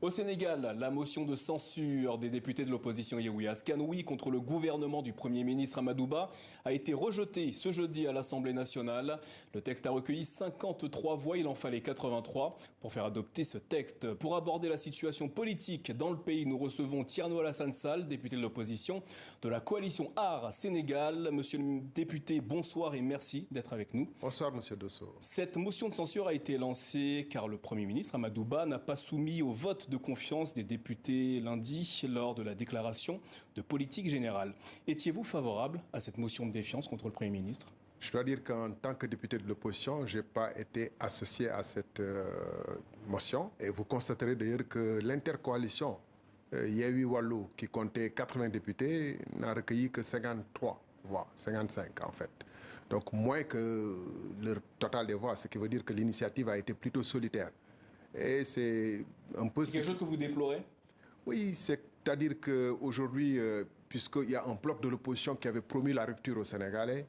Au Sénégal, la motion de censure des députés de l'opposition Yewwi Askan Wi contre le gouvernement du Premier ministre Amadou Ba a été rejetée ce jeudi à l'Assemblée nationale. Le texte a recueilli 53 voix, il en fallait 83 pour faire adopter ce texte. Pour aborder la situation politique dans le pays, nous recevons Thierno Alassane Sall, député de l'opposition de la coalition Art Sénégal. Monsieur le député, bonsoir et merci d'être avec nous. Bonsoir, monsieur Dosso. Cette motion de censure a été lancée car le Premier ministre Amadou Ba n'a pas soumis au vote de confiance des députés lundi lors de la déclaration de politique générale. Étiez-vous favorable à cette motion de défiance contre le Premier ministre ? Je dois dire qu'en tant que député de l'opposition, je n'ai pas été associé à cette motion. Et vous constaterez d'ailleurs que l'intercoalition Yewwi Wallu, qui comptait 80 députés, n'a recueilli que 53 voix, 55 en fait. Donc moins que le total des voix, ce qui veut dire que l'initiative a été plutôt solitaire. Et c'est un peu... C'est quelque chose que vous déplorez ? Oui, c'est-à-dire qu'aujourd'hui, puisqu'il y a un bloc de l'opposition qui avait promis la rupture aux Sénégalais,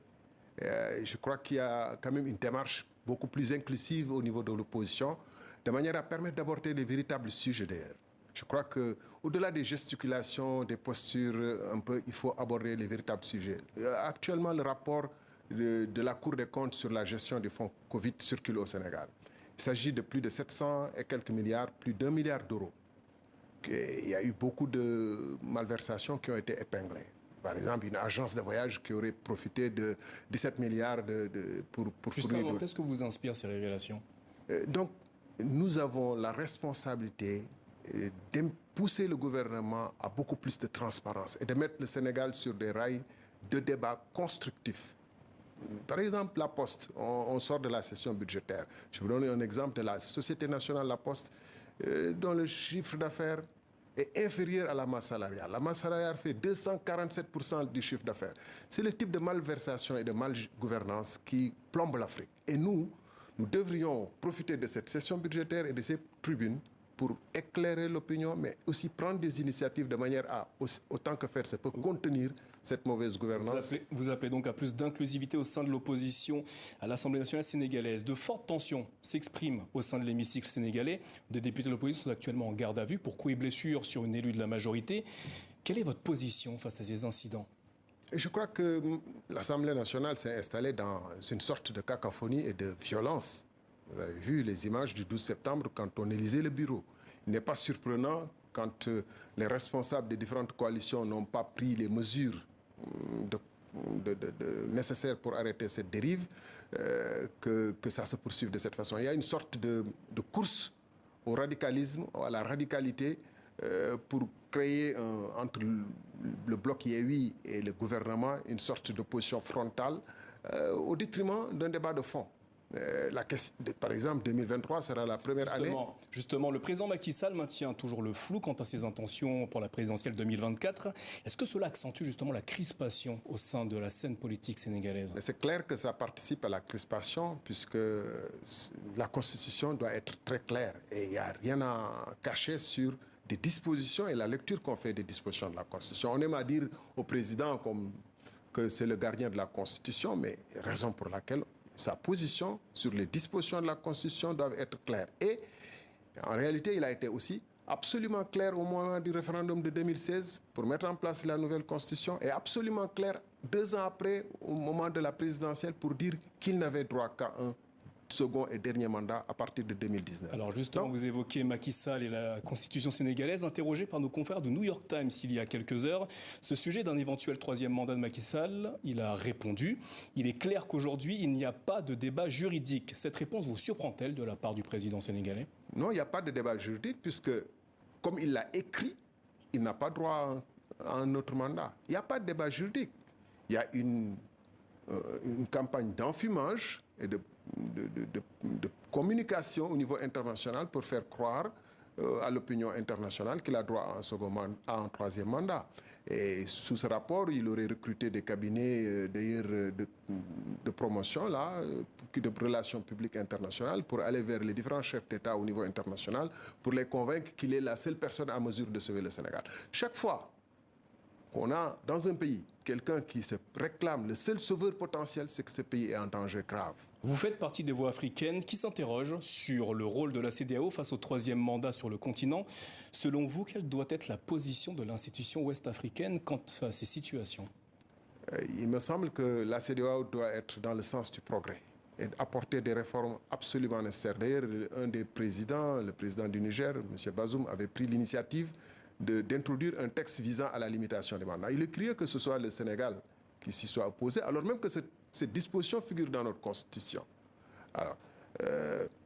je crois qu'il y a quand même une démarche beaucoup plus inclusive au niveau de l'opposition, de manière à permettre d'aborder les véritables sujets d'ailleurs. Je crois qu'au-delà des gesticulations, des postures, un peu, il faut aborder les véritables sujets. Actuellement, le rapport de la Cour des comptes sur la gestion des fonds Covid circule au Sénégal. Il s'agit de plus de 700 et quelques milliards, plus d'1 milliard d'euros. Il y a eu beaucoup de malversations qui ont été épinglées. Par exemple, une agence de voyage qui aurait profité de 17 milliards pour justement, qu'est-ce que vous inspire ces révélations ? Donc, nous avons la responsabilité de pousser le gouvernement à beaucoup plus de transparence et de mettre le Sénégal sur des rails de débat constructifs. Par exemple, la Poste, on sort de la session budgétaire. Je vous donne un exemple de la Société nationale La Poste, dont le chiffre d'affaires est inférieur à la masse salariale. La masse salariale fait 247% du chiffre d'affaires. C'est le type de malversation et de malgouvernance qui plombe l'Afrique. Et nous devrions profiter de cette session budgétaire et de ces tribunes pour éclairer l'opinion, mais aussi prendre des initiatives de manière à, autant que faire se peut, contenir cette mauvaise gouvernance. Vous appelez donc à plus d'inclusivité au sein de l'opposition à l'Assemblée nationale sénégalaise. De fortes tensions s'expriment au sein de l'hémicycle sénégalais. Des députés de l'opposition sont actuellement en garde à vue pour coups et blessures sur une élue de la majorité. Quelle est votre position face à ces incidents ? Je crois que l'Assemblée nationale s'est installée dans une sorte de cacophonie et de violence. Vous avez vu les images du 12 septembre quand on élisait le bureau. Il n'est pas surprenant quand les responsables des différentes coalitions n'ont pas pris les mesures nécessaires pour arrêter cette dérive, que ça se poursuive de cette façon. Il y a une sorte de course au radicalisme, à la radicalité, pour créer entre le bloc Yewwi et le gouvernement une sorte d'opposition frontale au détriment d'un débat de fond. Par exemple, 2023 sera la première année. Justement, le président Macky Sall maintient toujours le flou quant à ses intentions pour la présidentielle 2024. Est-ce que cela accentue justement la crispation au sein de la scène politique sénégalaise ? C'est clair que ça participe à la crispation puisque la Constitution doit être très claire et il n'y a rien à cacher sur des dispositions et la lecture qu'on fait des dispositions de la Constitution. On aime à dire au président que c'est le gardien de la Constitution, mais raison pour laquelle sa position sur les dispositions de la Constitution doit être claire. Et en réalité, il a été aussi absolument clair au moment du référendum de 2016 pour mettre en place la nouvelle Constitution et absolument clair 2 ans après, au moment de la présidentielle, pour dire qu'il n'avait droit qu'à un second et dernier mandat à partir de 2019. Alors justement, vous évoquez Macky Sall et la Constitution sénégalaise. Interrogé par nos confrères de New York Times il y a quelques heures, ce sujet d'un éventuel 3e mandat de Macky Sall, il a répondu « Il est clair qu'aujourd'hui, il n'y a pas de débat juridique ». Cette réponse vous surprend-elle de la part du président sénégalais ? Non, il n'y a pas de débat juridique puisque, comme il l'a écrit, il n'a pas droit à un autre mandat. Il n'y a pas de débat juridique. Il y a une campagne d'enfumage et de communication au niveau international pour faire croire à l'opinion internationale qu'il a droit à un 3e mandat. Et sous ce rapport, il aurait recruté des cabinets de promotion, de relations publiques internationales, pour aller vers les différents chefs d'État au niveau international, pour les convaincre qu'il est la seule personne à mesure de sauver le Sénégal. Chaque fois qu'on a dans un pays quelqu'un qui se réclame le seul sauveur potentiel, c'est que ce pays est en danger grave. Vous faites partie des voix africaines qui s'interrogent sur le rôle de la CEDEAO face au troisième mandat sur le continent. Selon vous, quelle doit être la position de l'institution ouest-africaine quant à ces situations? Il me semble que la CEDEAO doit être dans le sens du progrès et apporter des réformes absolument nécessaires. D'ailleurs, un des présidents, le président du Niger, M. Bazoum, avait pris l'initiative d'introduire un texte visant à la limitation des mandats. Il est curieux que ce soit le Sénégal qui s'y soit opposé, alors même que cette disposition figure dans notre Constitution. Alors,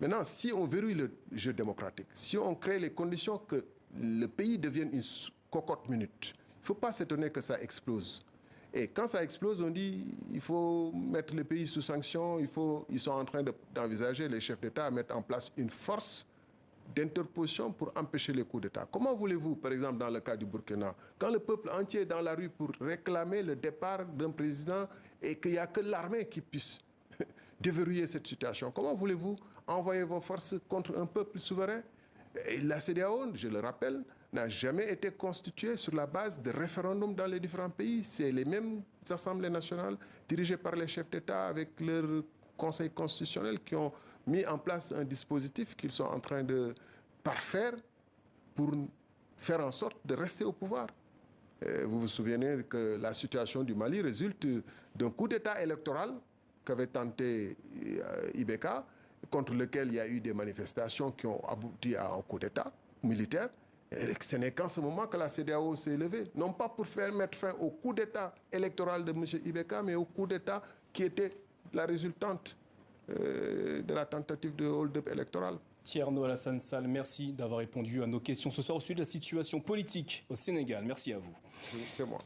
maintenant, si on verrouille le jeu démocratique, si on crée les conditions que le pays devienne une cocotte minute, il ne faut pas s'étonner que ça explose. Et quand ça explose, on dit il faut mettre le pays sous sanction, ils sont en train d'envisager, les chefs d'État, à mettre en place une force d'interposition pour empêcher les coups d'État. Comment voulez-vous, par exemple, dans le cas du Burkina, quand le peuple entier est dans la rue pour réclamer le départ d'un président et qu'il n'y a que l'armée qui puisse déverrouiller cette situation, comment voulez-vous envoyer vos forces contre un peuple souverain? Et la CEDEAO, je le rappelle, n'a jamais été constituée sur la base de référendums dans les différents pays. C'est les mêmes assemblées nationales dirigées par les chefs d'État avec leur conseil constitutionnel qui ont mis en place un dispositif qu'ils sont en train de parfaire pour faire en sorte de rester au pouvoir. Vous vous souvenez que la situation du Mali résulte d'un coup d'État électoral qu'avait tenté Ibeka, contre lequel il y a eu des manifestations qui ont abouti à un coup d'État militaire. Et ce n'est qu'en ce moment que la CEDEAO s'est levée, non pas pour mettre fin au coup d'État électoral de M. Ibeka, mais au coup d'État qui était la résultante de la tentative de hold-up électoral. Thierno Alassane Sall, merci d'avoir répondu à nos questions ce soir au sujet de la situation politique au Sénégal. Merci à vous. C'est moi.